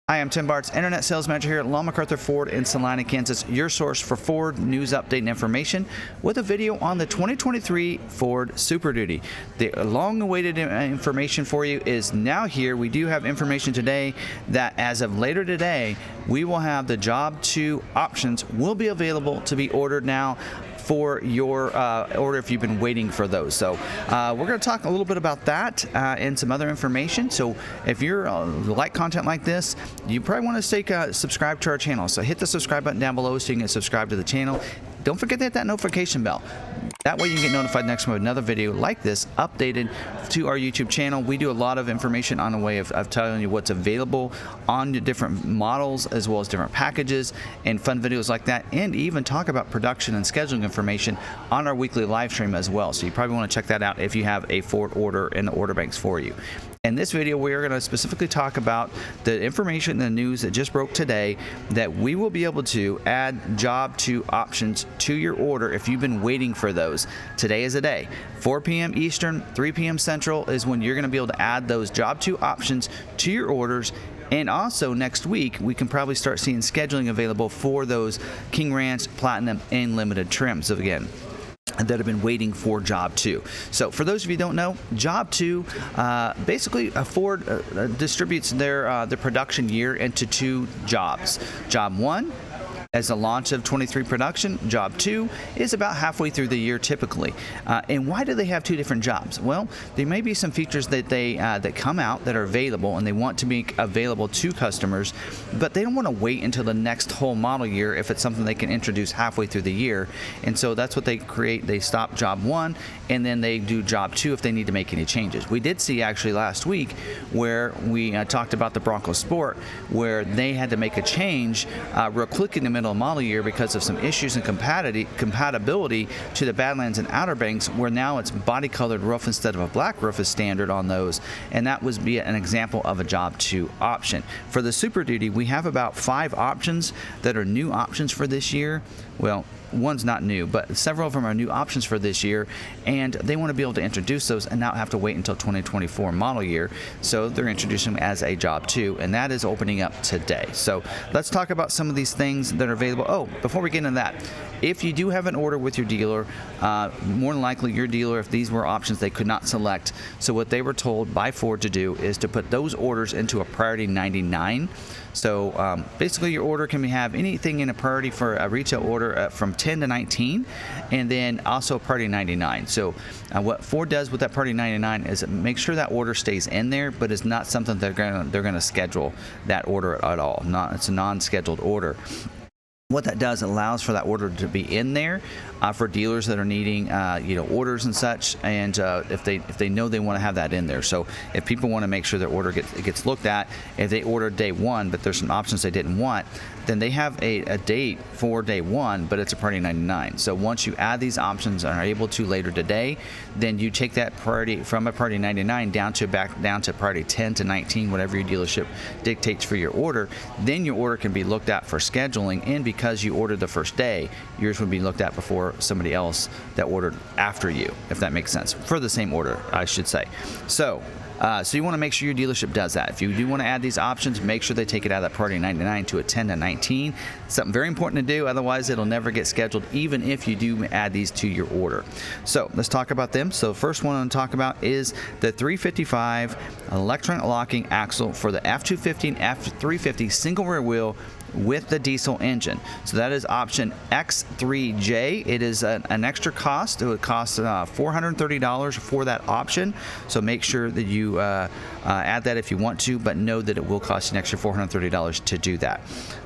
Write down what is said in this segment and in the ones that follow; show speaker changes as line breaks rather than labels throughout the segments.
Hi, I'm Tim Bartz, Internet Sales Manager here at McArthur Ford in Salina, Kansas, your source for Ford news update and information with a video on the 2023 Ford Super Duty. The long-awaited information for you is now here. We do have information today that as of later today, we will have the Job 2 options will be available to be ordered now for your order if you've been waiting for those. So we're going to talk a little bit about that and some other information. So if you're like content like this, you probably want to stay subscribed to our channel. So hit the subscribe button down below so you can subscribe to the channel. Don't forget to hit that notification bell. That way you can get notified next time with another video like this updated to our YouTube channel. We do a lot of information on the way of telling you what's available on the different models as well as different packages and fun videos like that, and even talk about production and scheduling information on our weekly live stream as well. So you probably want to check that out if you have a Ford order in the order banks for you. In this video, we are going to specifically talk about the information and the news that just broke today that we will be able to add Job 2 options to your order if you've been waiting for those. Today is a day. 4 p.m. Eastern, 3 p.m. Central is when you're going to be able to add those Job 2 options to your orders. And also next week, we can probably start seeing scheduling available for those King Ranch, Platinum, and Limited trims. So again, that have been waiting for Job 2. So for those of you who don't know, Job 2, basically Ford distributes their production year into two jobs. Job 1 as the launch of 23 production. Job 2 is about halfway through the year typically. And why do they have two different jobs? Well, there may be some features that they that come out that are available and they want to make available to customers, but they don't want to wait until the next whole model year if it's something they can introduce halfway through the year. And so that's what they create. They stop Job 1 and then they do Job 2 if they need to make any changes. We did see actually last week where we talked about the Bronco Sport, where they had to make a change real quick in the middle of model year because of some issues and compatibility to the Badlands and Outer Banks, where now it's body colored roof instead of a black roof is standard on those, and that was be an example of a Job 2 option. For the Super Duty, we have about 5 options that are new options for this year. Well, one's not new, but several of them are new options for this year, and they want to be able to introduce those and not have to wait until 2024 model year. So they're introducing them as a Job 2, and that is opening up today. So let's talk about some of these things that are available. Oh, before we get into that, if you do have an order with your dealer, more than likely your dealer, if these were options, they could not select. So what they were told by Ford to do is to put those orders into a priority 99. So basically your order can have anything in a priority for a retail order from 10 to 19, and then also priority 99. So what Ford does with that priority 99 is make sure that order stays in there, but it's not something they're going to schedule that order at all. It's a non-scheduled order. What that does, allows for that order to be in there for dealers that are needing orders and such, and if they know they want to have that in there. So if people want to make sure their order gets looked at, if they ordered day 1 but there's some options they didn't want, then they have a date for day 1, but it's a priority 99. So once you add these options and are able to later today, then you take that priority from a priority 99 down to priority 10 to 19, whatever your dealership dictates for your order. Then your order can be looked at for scheduling, and because you ordered the first day, yours would be looked at before somebody else that ordered after you, if that makes sense, for the same order, I should say. So you want to make sure your dealership does that. If you do want to add these options, make sure they take it out of that priority 99 to a 10 to 19. Something very important to do, otherwise it'll never get scheduled, even if you do add these to your order. So let's talk about them. So first one I'm going to talk about is the 355 electronic locking axle for the F250 and F350 single rear wheel with the diesel engine. So that is option X3J. It is an extra cost. It would cost $430 for that option. So make sure that you add that if you want to, but know that it will cost you an extra $430 to do that.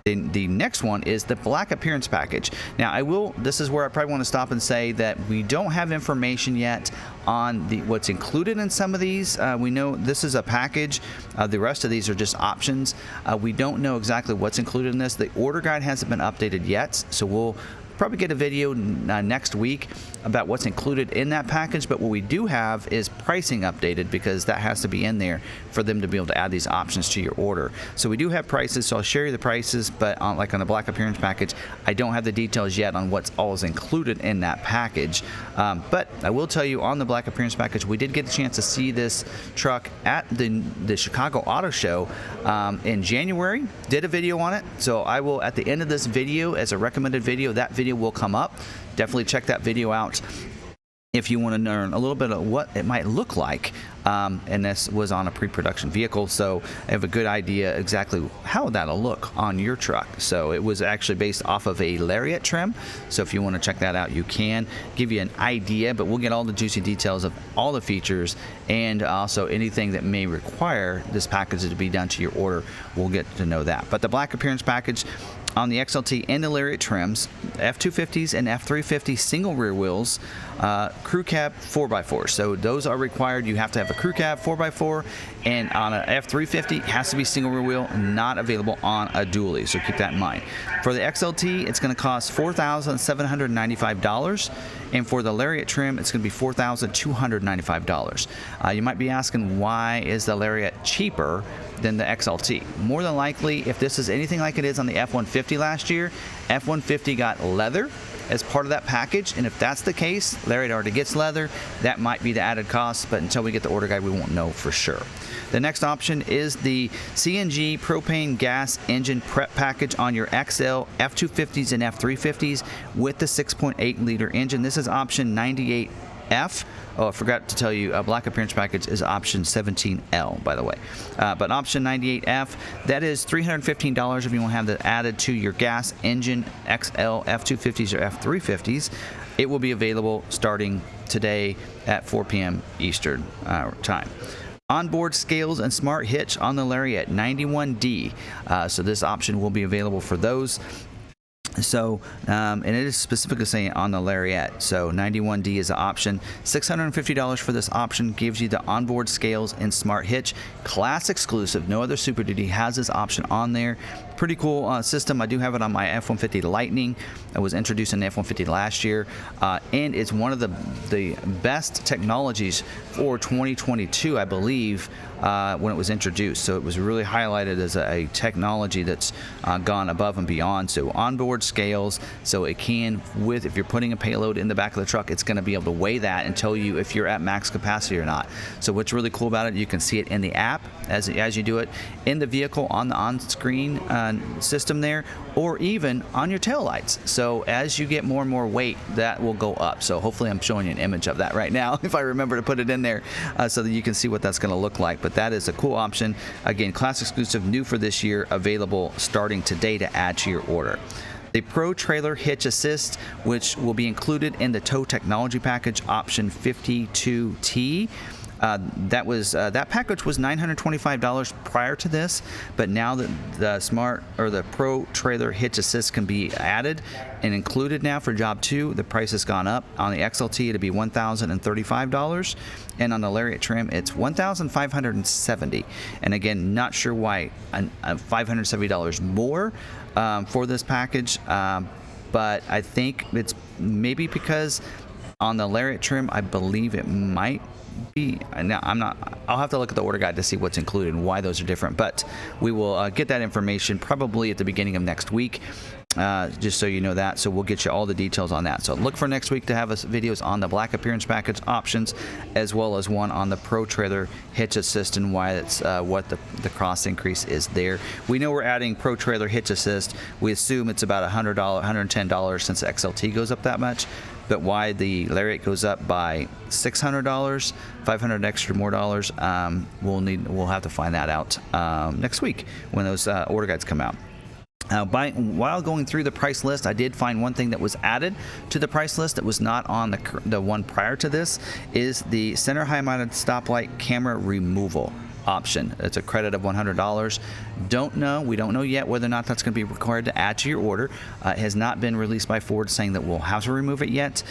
Then the next one is the black appearance package. Now this is where I probably want to stop and say that we don't have information yet on what's included in some of these. We know this is a package. The rest of these are just options. We don't know exactly what's included in this. The order guide hasn't been updated yet, so we'll probably get a video next week about what's included in that package, but what we do have is pricing updated, because that has to be in there for them to be able to add these options to your order. So we do have prices, so I'll share you the prices, but like on the Black Appearance package, I don't have the details yet on what's all is included in that package. But I will tell you, on the Black Appearance package, we did get a chance to see this truck at the Chicago Auto Show in January. Did a video on it, so I will, at the end of this video, as a recommended video, that video will come up. Definitely check that video out if you want to learn a little bit of what it might look like. And this was on a pre-production vehicle, so I have a good idea exactly how that'll look on your truck. So it was actually based off of a Lariat trim, so if you want to check that out, you can. Give you an idea, but we'll get all the juicy details of all the features, and also anything that may require this package to be done to your order. We'll get to know that. But the Black Appearance package on the XLT and the Lariat trims, F250s and F350 single rear wheels, crew cab 4x4. So those are required. You have to have a crew cab 4x4, and on an F350 it has to be single rear wheel, not available on a dually. So keep that in mind. For the XLT, it's going to cost $4,795, and for the Lariat trim, it's going to be $4,295. You might be asking, why is the Lariat cheaper than the XLT? More than likely, if this is anything like it is on the F-150 last year, F-150 got leather as part of that package, and if that's the case, Lariat already gets leather. That might be the added cost, but until we get the order guide, we won't know for sure. The next option is the CNG propane gas engine prep package on your XL F250s and F350s with the 6.8 liter engine. This is option 98F. Oh, I forgot to tell you, a Black Appearance package is option 17L, by the way. But option 98F, that is $315 if you want to have that added to your gas engine XL F250s or F350s. It will be available starting today at 4 p.m. Eastern time. Onboard scales and smart hitch on the Lariat 91D. So this option will be available for those. So, and it is specifically saying on the Lariat, so 91D is the option. $650 for this option gives you the onboard scales and smart hitch. Class exclusive. No other Super Duty has this option on there. Pretty cool system. I do have it on my F-150 Lightning. It was introduced in the F-150 last year, and it's one of the best technologies for 2022, I believe, when it was introduced. So it was really highlighted as a technology that's gone above and beyond. So onboard scales, so it can, if you're putting a payload in the back of the truck, it's going to be able to weigh that and tell you if you're at max capacity or not. So what's really cool about it, you can see it in the app as you do it, in the vehicle on the on-screen system there, or even on your taillights. So as you get more and more weight, that will go up. So hopefully I'm showing you an image of that right now if I remember to put it in there, so that you can see what that's going to look like. But that is a cool option. Again, class exclusive, new for this year, available starting today to add to your order. The Pro Trailer Hitch Assist, which will be included in the tow technology package, option 52T. That package was $925 prior to this, but now that the Pro Trailer Hitch Assist can be added and included now for job 2, the price has gone up. On the XLT, it'll be $1,035, and on the Lariat trim, it's $1,570. And again, not sure why $570 more for this package, but I think it's maybe because on the Lariat trim, I believe it might be. Now, I'll have to look at the order guide to see what's included and why those are different, but we will get that information probably at the beginning of next week, just so you know that. So we'll get you all the details on that. So look for next week to have us videos on the Black Appearance package options, as well as one on the Pro Trailer Hitch Assist and why it's what the cost increase is there. We know we're adding Pro Trailer Hitch Assist. We assume it's about $100, $110 since the XLT goes up that much. But why the Lariat goes up by $600, $500 extra more dollars, we'll have to find that out next week when those order guides come out. While going through the price list, I did find one thing that was added to the price list that was not on the one prior to this, is the center high-mounted stoplight camera removal option. It's a credit of $100. We don't know yet whether or not that's going to be required to add to your order. It has not been released by Ford saying that we'll have to remove it yet.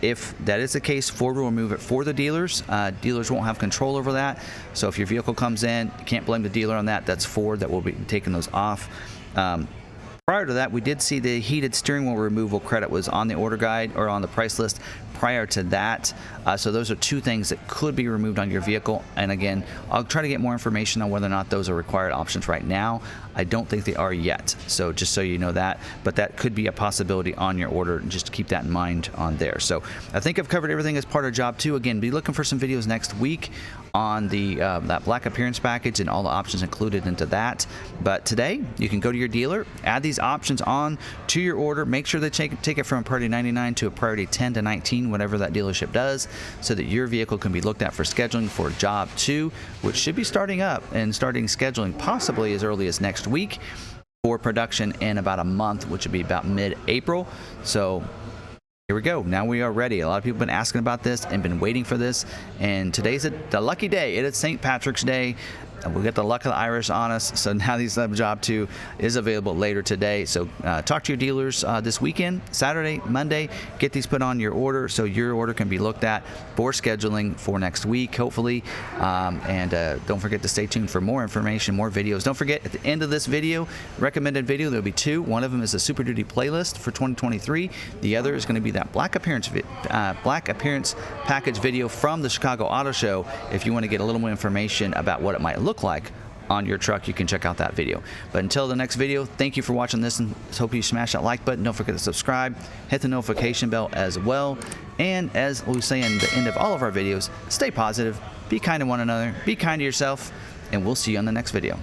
If that is the case, Ford will remove it for the dealers. Dealers won't have control over that. So if your vehicle comes in, you can't blame the dealer on that. That's Ford that will be taking those off. Prior to that, we did see the heated steering wheel removal credit was on the order guide or on the price list prior to that. So those are two things that could be removed on your vehicle. And again, I'll try to get more information on whether or not those are required options right now. I don't think they are yet. So just so you know that, but that could be a possibility on your order. Just keep that in mind on there. So I think I've covered everything as part of job 2. Again, be looking for some videos next week on the that black appearance package and all the options included into that. But today, you can go to your dealer, add these options on to your order. Make sure they take it from a priority 99 to a priority 10 to 19, whatever that dealership does, so that your vehicle can be looked at for scheduling for job 2, which should be starting up and starting scheduling possibly as early as next week for production in about a month, which would be about mid-April. So here we go. Now we are ready. A lot of people have been asking about this and been waiting for this. And today's the lucky day. It is St. Patrick's Day. We got the luck of the Irish on us. So now these job 2 is available later today. So talk to your dealers this weekend, Saturday, Monday. Get these put on your order so your order can be looked at for scheduling for next week, hopefully. And don't forget to stay tuned for more information, more videos. Don't forget, at the end of this video, recommended video, there'll be 2. One of them is a Super Duty playlist for 2023. The other is going to be that black appearance package video from the Chicago Auto Show. If you want to get a little more information about what it might look like on your truck, you can check out that video. But until the next video, thank you for watching this, and hope you smash that like button. Don't forget to subscribe, hit the notification bell as well. And as we say in the end of all of our videos, stay positive, be kind to one another, be kind to yourself, and we'll see you on the next video.